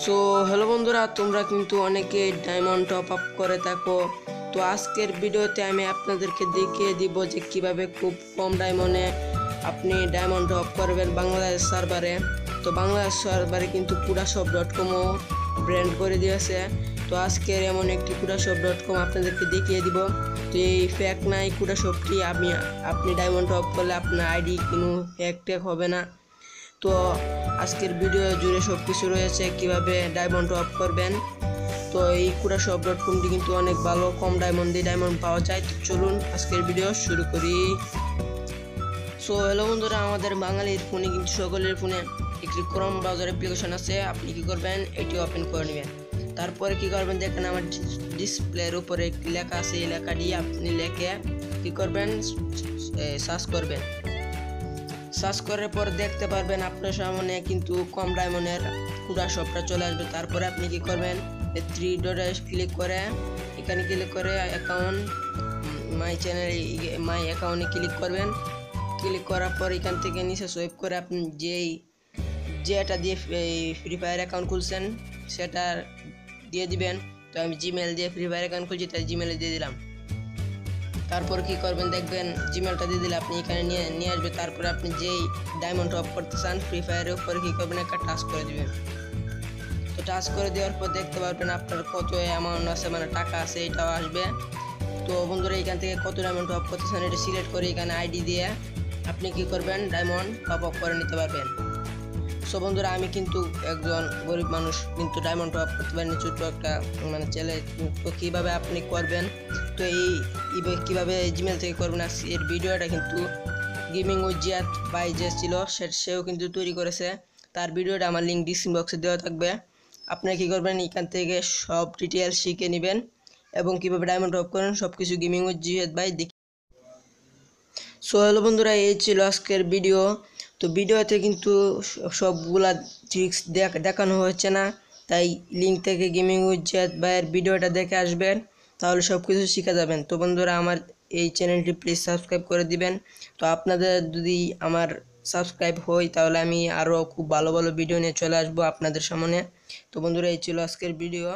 So hello বন্ধুরা, তোমরা কিন্তু অনেকে ডায়মন্ড টপ আপ করে থাকো। তো আজকের ভিডিওতে আমি আপনাদেরকে দেখিয়ে দিব যে কিভাবে খুব কম ডায়মন্ডে আপনি ডায়মন্ড টপ করবেন বাংলাদেশ সার্ভারে। তো বাংলাদেশ সার্ভারে কিন্তু kudaShop.com-ও ব্র্যান্ড করে দিয়েছে। তো আজকের এমন একটি kudaShop.com আপনাদেরকে দেখিয়ে দিব। তো এই ফেক নাই kudaShopটি আপনি ডায়মন্ড টপ করলে আপনার আইডি কোনো হ্যাক ট্যাক হবে না। তো আজকের ভিডিও জুড়ে সব কিছু রয়েছে কিভাবে ডায়মন্ড টপ করবেন। তো এই kudaShop.com-টি কিন্তু অনেক ভালো, কম ডায়মন্ড দিয়ে ডায়মন্ড পাওয়া যায়। তো চলুন আজকের ভিডিও শুরু করি। সো হ্যালো বন্ধুরা, আমাদের বাঙালির ফোনে কিন্তু সকলের ফোনে একটি ক্রোম ব্রাউজার অ্যাপ্লিকেশন আছে। আপনি কি করবেন, এটি ওপেন করে নেবেন। তারপরে কি করবেন, দেখেন আমার ডিসপ্লের উপরে একটি লেখা আছে, এই লেখাটি আপনি লিখে কি করবেন, সার্চ করবেন। সার্চ করার পর দেখতে পারবেন আপনার সামনে কিন্তু কম ডায়মন্ডের kudaShop-টা চলে আসবে। তারপরে আপনি কি করবেন, থ্রি ডটে ক্লিক করে এখানে ক্লিক করে অ্যাকাউন্ট মাই চ্যানেল মাই অ্যাকাউন্টে ক্লিক করবেন। ক্লিক করার পর এখান থেকে নিচে সোয়াইপ করে আপনি যেটা দিয়ে ফ্রি ফায়ার অ্যাকাউন্ট খুলছেন সেটা দিয়ে দিবেন। তো আমি জিমেল দিয়ে ফ্রি ফায়ার অ্যাকাউন্ট খুলছি, তাই জিমেলে দিয়ে দিলাম। তারপর কি করবেন, দেখবেন জিমেলটা দিয়ে দিলে আপনি এখানে নিয়ে আসবে। তারপর আপনি যেই ডায়মন্ড টপ করতে চান ফ্রি ফায়ারের উপরে কি করবেন, একটা টাচ করে দিবেন। তো টাচ করে দেওয়ার পর দেখতে পারবেন আপনার কত অ্যামাউন্ট আছে, মানে টাকা আছে, এটাও আসবে। তো বন্ধুরা, এখান থেকে কত ডায়মন্ড টপ করতে চান এটা সিলেক্ট করে এখানে আইডি দিয়ে আপনি কি করবেন, ডায়মন্ড টপ আপ করে নিতে পারবেন। সো বন্ধুরা, আমি কিন্তু একজন গরিব মানুষ, কিন্তু ডায়মন্ড টপ করতে পারিনি, ছোট্ট একটা মানে ছেলে। তো কীভাবে আপনি করবেন, তো এই কীভাবে জিমেল থেকে করবেন এর ভিডিওটা কিন্তু গেমিং উইথ জিয়াদ ভাই যে ছিল সেও কিন্তু তৈরি করেছে। তার ভিডিওটা আমার লিঙ্ক ডিসক্রিপশন বক্সে দেওয়া থাকবে। আপনারা কী করবেন, এখান থেকে সব ডিটেলস শিখে নেবেন এবং কীভাবে ডায়মন্ড টপ করেন সব কিছু গেমিং উইথ জিয়াদ ভাই দেখি। সো হ্যালো বন্ধুরা, এই ছিল আজকের ভিডিও। তো ভিডিওতে কিন্তু সবগুলা ট্রিক্স দেখানো হচ্ছে না, তাই লিঙ্ক থেকে গেমিং উইথ জিয়াদ ভাইয়ের ভিডিওটা দেখে আসবেন, তাহলে সব কিছু শিখে যাবেন। তো বন্ধুরা, আমার এই চ্যানেলটি প্লিজ সাবস্ক্রাইব করে দিবেন। তো আপনাদের যদি আমার সাবস্ক্রাইব হয় তাহলে আমি আরও খুব ভালো ভালো ভিডিও নিয়ে চলে আসবো আপনাদের সামনে। তো বন্ধুরা, এই ছিল আজকের ভিডিও।